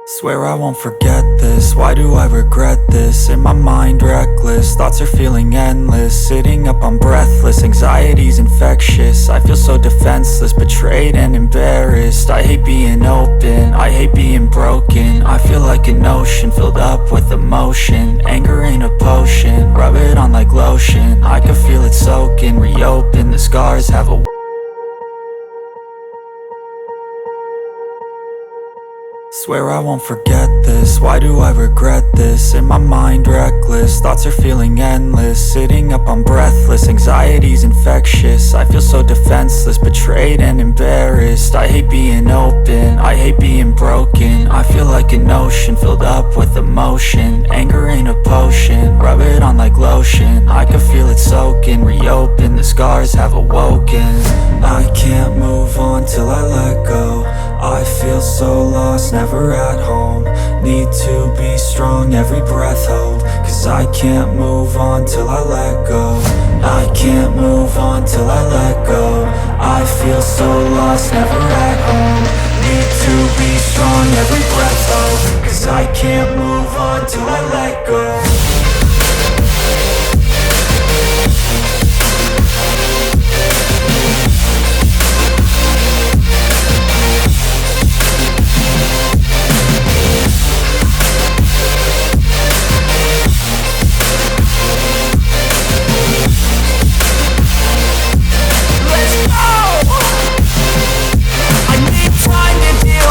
Swear I won't forget this, why do I regret this? In my mind reckless, thoughts are feeling endless. Sitting up I'm breathless, anxiety's infectious. I feel so defenseless, betrayed and embarrassed. I hate being open, I hate being broken. I feel like an ocean filled up with emotion. Anger ain't a potion, rub it on like lotion. I can feel it soaking, reopen, the scars have a Swear I won't forget this, why do I regret this? In my mind reckless, thoughts are feeling endless. Sitting up I'm breathless, anxiety's infectious. I feel so defenseless, betrayed and embarrassed. I hate being open, I hate being broken. I feel like an ocean filled up with emotion. Anger ain't a potion, rub it on like lotion. I can feel it soaking, reopen, the scars have awoken. I can't move on till I let go. I feel so lost, never at home. Need to be strong, every breath hold. Cause I can't move on till I let go. I can't move on till I let go. I feel so lost, never at home. Need to be strong, every breath hold. Cause I can't move on till I let go.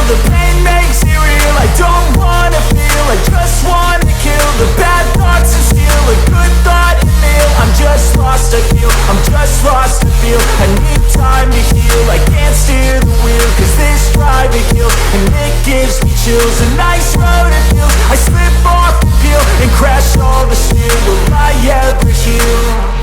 The pain makes it real, I don't wanna feel, I just wanna kill the bad thoughts and steal a good thought and meal. I'm just lost, I feel, I'm just lost, I feel. I need time to heal, I can't steer the wheel. Cause this drive it kills, and it gives me chills. A nice road it feels, I slip off the peel and crash all the steel. Will I ever heal?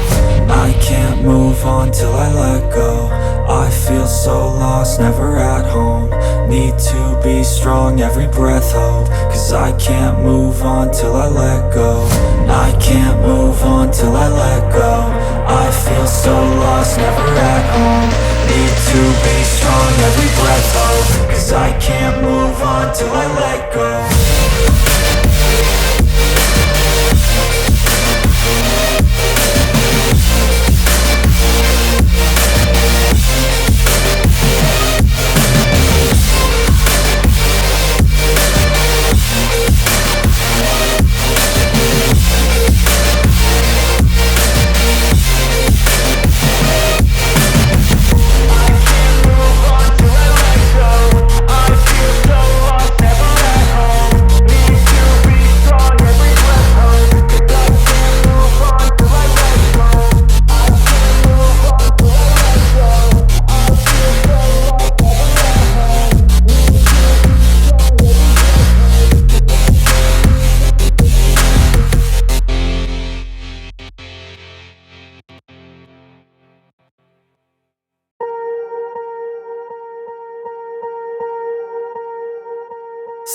I can't move on till I let go. I feel so lost, never at home. Need to be strong, every breath hold. Cause I can't move on till I let go. I can't move on till I let go. I feel so lost, never at home. Need to be strong, every breath hold. Cause I can't move on till I let go.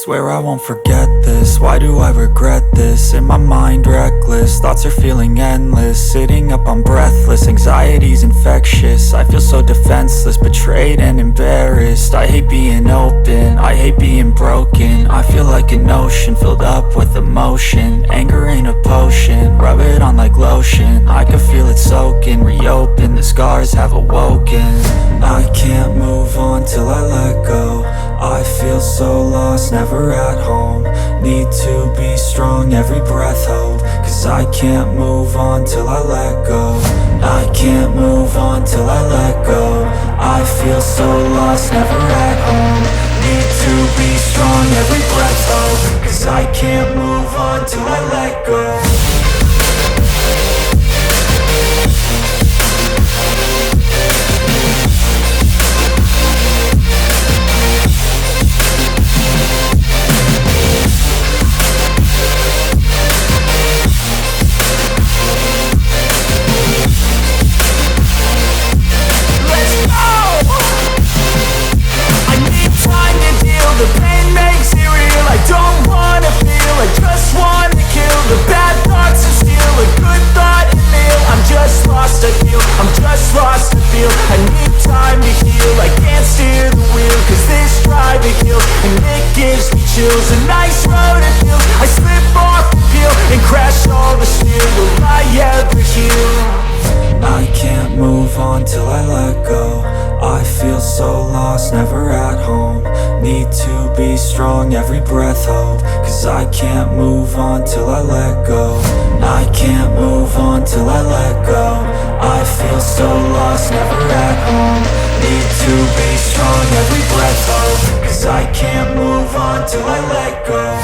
Swear I won't forget this, why do I regret this? In my mind reckless, thoughts are feeling endless. Sitting up I'm breathless, anxiety's infectious. I feel so defenseless, betrayed and embarrassed. I hate being open, I hate being broken. I feel like an ocean filled up with emotion. Anger ain't a potion, rub it on like lotion. I can feel it soaking, reopen, the scars have awoken. I can't move on till I let go. I feel so lost, never at home. Need to be strong, every breath hold. Cause I can't move on till I let go. I can't move on till I let go. I feel so lost, never at home. Need to be strong, every breath hold. Cause I can't move on till I let go. The pain makes it real, I don't wanna feel, I just wanna kill the bad Need to be strong, every breath hold. Cause I can't move on till I let go. I can't move on till I let go. I feel so lost, never at home. Need to be strong, every breath hold. Cause I can't move on till I let go.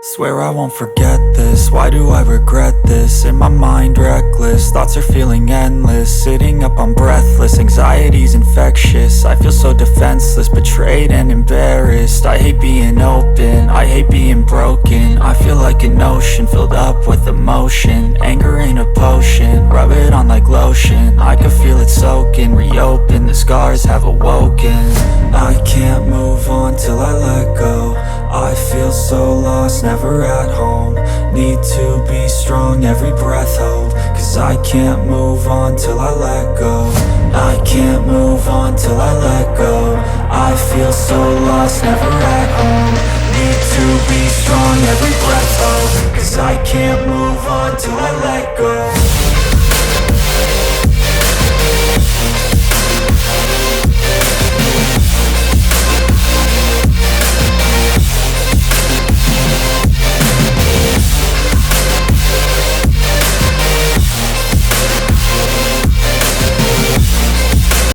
Swear I won't forget this, why do I regret this? In my mind reckless, thoughts are feeling endless. Sitting up, I'm breathless, anxiety's infectious. I feel so defenseless, betrayed and embarrassed. I hate being open, I hate being broken. I feel like an ocean filled up with emotion. Anger ain't a potion, rub it on like lotion. I can feel it soaking, reopen, the scars have awoken. I can't move on till I let go. I feel so lost, never at home. Need to be strong, every breath hold. Cause I can't move on till I let go. I can't move on till I let go. I feel so lost, never at home. Need to be strong, every breath hold. Cause I can't move on till I let go.